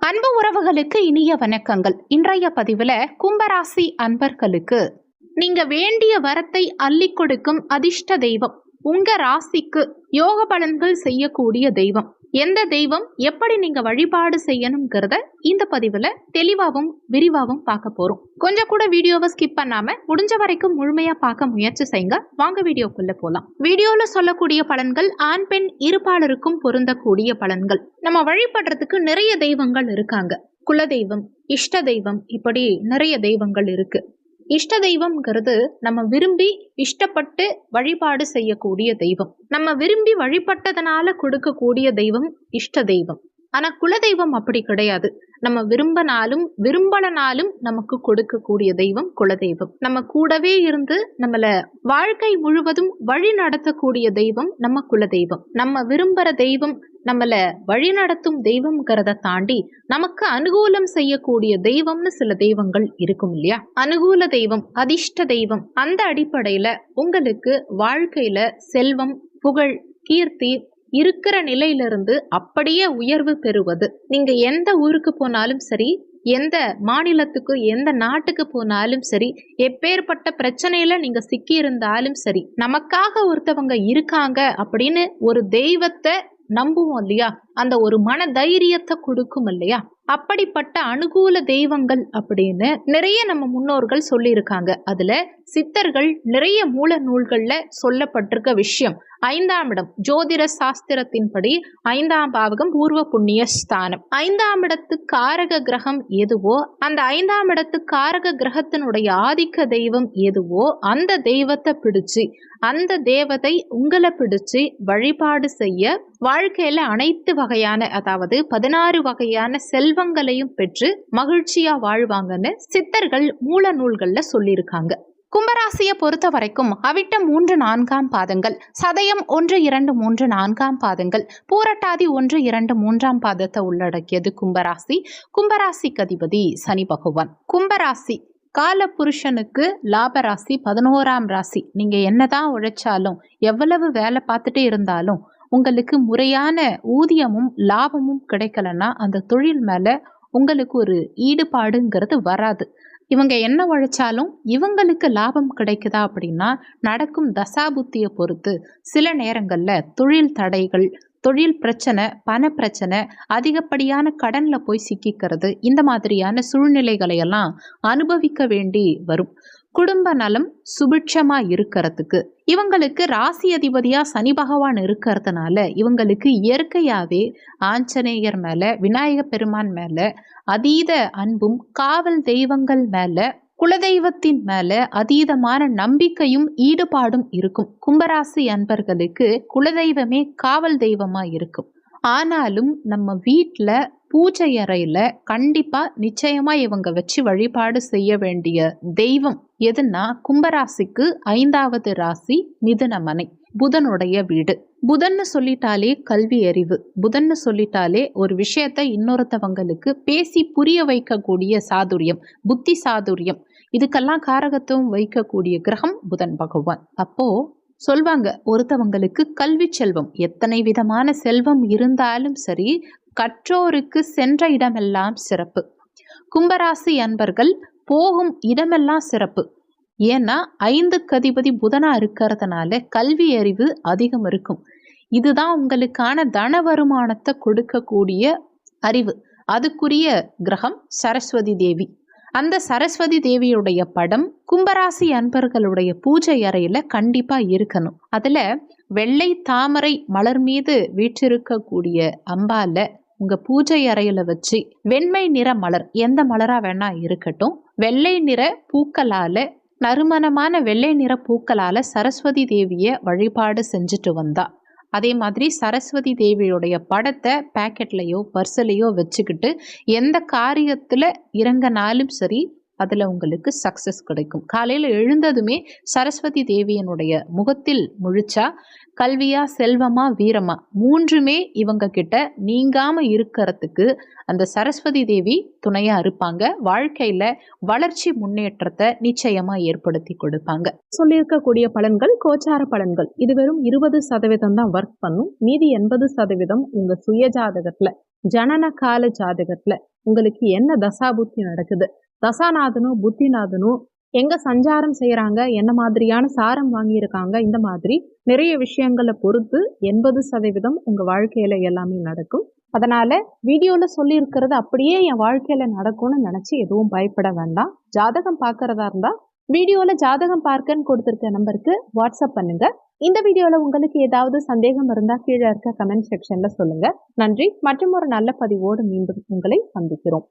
அன்பு உறவுகளுக்கு இனிய வணக்கங்கள். இன்றைய பதிவுல கும்பராசி அன்பர்களுக்கு நீங்க வேண்டிய வரத்தை அள்ளி கொடுக்கும் அதிர்ஷ்ட தெய்வம், உங்க ராசிக்கு யோக பலன்கள் செய்யக்கூடிய தெய்வம் எந்த தெய்வம், எப்படி நீங்க வழிபாடு செய்யணுங்கிறத இந்த பதிவுல தெளிவாகவும் விரிவாகவும் பார்க்க போறோம். கொஞ்சம் கூட வீடியோவை ஸ்கிப் பண்ணாம முடிஞ்ச வரைக்கும் முழுமையா பார்க்க முயற்சி செய்யுங்க. வாங்க வீடியோக்குள்ள போலாம். வீடியோல சொல்லக்கூடிய பலன்கள் ஆண் பெண் இருபாலருக்கும் பொருந்தக்கூடிய பலன்கள். நம்ம வழிபடுறதுக்கு நிறைய தெய்வங்கள் இருக்காங்க. குலதெய்வம், இஷ்ட தெய்வம், இப்படி நிறைய தெய்வங்கள் இருக்கு. இஷ்ட தெய்வம்ங்கிறது நம்ம விரும்பி இஷ்டப்பட்டு வழிபாடு செய்யக்கூடிய தெய்வம். நம்ம விரும்பி வழிபட்டதனால கொடுக்கக்கூடிய தெய்வம் இஷ்ட தெய்வம். ஆனா குலதெய்வம் அப்படி கிடையாது. நம்ம விரும்பினாலும் விரும்பலனாலும் நமக்கு கொடுக்கக்கூடிய தெய்வம் குலதெய்வம். நம்ம கூடவே இருந்து நம்மள வாழ்க்கை முழுவதும் வழி நடத்தக்கூடிய தெய்வம் நம்ம குலதெய்வம். நம்ம விரும்புற தெய்வம் நம்மள வழி நடத்தும் தெய்வம்ங்கிறத தாண்டி நமக்கு அனுகூலம் செய்யக்கூடிய தெய்வம்னு சில தெய்வங்கள் இருக்கும் இல்லையா? அனுகூல தெய்வம், அதிர்ஷ்ட தெய்வம். அந்த அடிப்படையில உங்களுக்கு வாழ்க்கையில செல்வம், புகழ், கீர்த்தி இருக்கிற நிலையிலிருந்து அப்படியே உயர்வு பெறுவது. நீங்க எந்த ஊருக்கு போனாலும் சரி, எந்த மாநிலத்துக்கு எந்த நாட்டுக்கு போனாலும் சரி, எப்பேற்பட்ட பிரச்சனையில நீங்க சிக்கி இருந்தாலும் சரி, நமக்காக ஒருத்தவங்க இருக்காங்க அப்படின்னு ஒரு தெய்வத்தை நம்புவோம் இல்லையா? அந்த ஒரு மன தைரியத்தை கொடுக்கும் இல்லையா? அப்படிப்பட்ட அனுகூல தெய்வங்கள் அப்படின்னு நிறைய நம்ம முன்னோர்கள் சொல்லியிருக்காங்க. அதுல சித்தர்கள் நிறைய மூல நூல்கள்ல சொல்லப்பட்டிருக்க விஷயம், 5ஆம் இடம் ஜோதிட சாஸ்திரத்தின்படி 5ஆம் பாவகம் பூர்வ புண்ணிய ஸ்தானம். 5ஆம் இடத்து காரக கிரகம் எதுவோ, அந்த 5ஆம் இடத்து காரக கிரகத்தினுடைய ஆதிக்க தெய்வம் எதுவோ, அந்த தெய்வத்தை பிடிச்சு, அந்த தேவதை உங்களை பிடிச்சு வழிபாடு செய்ய வாழ்க்கையில அனைத்து வகையான, அதாவது 16 வகையான செல்வங்களையும் பெற்று மகிழ்ச்சியா வாழ்வாங்கன்னு சித்தர்கள் மூல நூல்கள்ல சொல்லியிருக்காங்க. கும்பராசியை பொறுத்த வரைக்கும் அவிட்டம் 3, 4ஆம் பாதங்கள், சதயம் 1, 2, 3, 4ஆம் பாதங்கள், பூரட்டாதி 1, 2, 3ஆம் பாதத்தை உள்ளடக்கியது கும்பராசி. கும்பராசிக்கு அதிபதி சனி பகவான். கும்பராசி கால புருஷனுக்கு லாபராசி, 11ஆம் ராசி. நீங்க என்னதான் உழைச்சாலும், எவ்வளவு வேலை பார்த்துட்டே இருந்தாலும் உங்களுக்கு முறையான ஊதியமும் லாபமும் கிடைக்கலன்னா அந்த தொழில் மேல உங்களுக்கு ஒரு ஈடுபாடுங்கிறது வராது. இவங்க என்ன உழைச்சாலும் இவங்களுக்கு லாபம் கிடைக்குதா அப்படின்னா நடக்கும் தசாபுத்தியை பொறுத்து சில நேரங்கள்ல தொழில் தடைகள், தொழில் பிரச்சனை, பண பிரச்சனை, அதிகப்படியான கடன்ல போய் சிக்கிக்கிறது, இந்த மாதிரியான சூழ்நிலைகளை எல்லாம் அனுபவிக்க வேண்டி வரும். குடும்ப நலம் சுபிட்சமா இருக்கிறதுக்கு இவங்களுக்கு ராசி அதிபதியா சனி பகவான் இருக்கிறதுனால இவங்களுக்கு இயற்கையாவே ஆஞ்சநேயர் மேல, விநாயக பெருமான் மேல அதீத அன்பும், காவல் தெய்வங்கள் மேல, குலதெய்வத்தின் மேல அதீதமான நம்பிக்கையும் ஈடுபாடும் இருக்கும். கும்பராசி அன்பர்களுக்கு குலதெய்வமே காவல் தெய்வமா இருக்கும். ஆனாலும் நம்ம வீட்டில் பூஜை அறையில கண்டிப்பா நிச்சயமா இவங்க வச்சு வழிபாடு செய்ய வேண்டிய தெய்வம் எதுன்னா, கும்பராசிக்கு 5ஆவது ராசி மிதுனமனை, புதனுடைய வீடு. புதன்னு சொல்லிட்டாலே கல்வி அறிவு, புதன்னு சொல்லிட்டாலே ஒரு விஷயத்தை இன்னொருத்தவங்களுக்கு பேசி புரிய வைக்கக்கூடிய சாதுரியம், புத்தி சாதுரியம், இதுக்கெல்லாம் காரகத்துவம் வைக்கக்கூடிய கிரகம் புதன் பகவான். அப்போ சொல்வாங்க, ஒருத்தவங்களுக்கு கல்வி செல்வம், எத்தனை விதமான செல்வம் இருந்தாலும் சரி, கற்றோருக்கு சென்ற இடமெல்லாம் சிறப்பு. கும்பராசி அன்பர்கள் போகும் இடமெல்லாம் சிறப்பு. ஏன்னா 5க்கு அதிபதி புதனா இருக்கிறதுனால கல்வி அறிவு அதிகம் இருக்கும். இதுதான் உங்களுக்கான தன வருமானத்தை கொடுக்கக்கூடிய அறிவு. அதுக்குரிய கிரகம் சரஸ்வதி தேவி. அந்த சரஸ்வதி தேவியுடைய படம் கும்பராசி அன்பர்களுடைய பூஜை அறையில கண்டிப்பா இருக்கணும். அதுல வெள்ளை தாமரை மலர் மீது வீற்றிருக்கக்கூடிய அம்பால உங்க பூஜை அறையில வச்சு வெண்மை நிற மலர், எந்த மலரா வேணா இருக்கட்டும், வெள்ளை நிற பூக்களால, நறுமணமான வெள்ளை நிற பூக்களால சரஸ்வதி தேவிய வழிபாடு செஞ்சுட்டு வந்தா, அதே மாதிரி சரஸ்வதி தேவியுடைய படத்தை பேக்கெட்லையோ பர்ஸ்லையோ வச்சுக்கிட்டு எந்த காரியத்தில் இறங்கினாலும் சரி, அதில் உங்களுக்கு சக்ஸஸ் கிடைக்கும். காலையில் எழுந்ததுமே சரஸ்வதி தேவியனுடைய முகத்தில் முழிச்சா கல்வியா, செல்வமா, வீரமா, 3மே இவங்க கிட்ட நீங்காம இருக்கிறதுக்கு அந்த சரஸ்வதி தேவி துணையா இருப்பாங்க. வாழ்க்கையில வளர்ச்சி, முன்னேற்றத்தை நிச்சயமா ஏற்படுத்தி கொடுப்பாங்க. சொல்லியிருக்கக்கூடிய பலன்கள் கோச்சார பலன்கள். இது வெறும் 20% தான் ஒர்க் பண்ணும். மீதி 80% உங்க சுய ஜாதகத்துல, ஜனன கால ஜாதகத்துல உங்களுக்கு என்ன தசாபுத்தி நடக்குது, தசாநாதனும் புத்திநாதனும் எங்க சஞ்சாரம் செய்யறாங்க, என்ன மாதிரியான சாரம் வாங்கியிருக்காங்க, இந்த மாதிரி நிறைய விஷயங்களை பொறுத்து 80% உங்க வாழ்க்கையில எல்லாமே நடக்கும். அதனால வீடியோல சொல்லி இருக்கிறது அப்படியே என் வாழ்க்கையில நடக்கும்னு நினைச்சு எதுவும் பயப்பட வேண்டாம். ஜாதகம் பார்க்கறதா இருந்தா வீடியோல ஜாதகம் பார்க்கன்னு கொடுத்திருக்க நம்பருக்கு வாட்ஸ்அப் பண்ணுங்க. இந்த வீடியோல உங்களுக்கு ஏதாவது சந்தேகம் இருந்தா கீழே இருக்க கமெண்ட் செக்ஷன்ல சொல்லுங்க. நன்றி. மற்றும் ஒரு நல்ல பதிவோடு மீண்டும் உங்களை சந்திக்கிறோம்.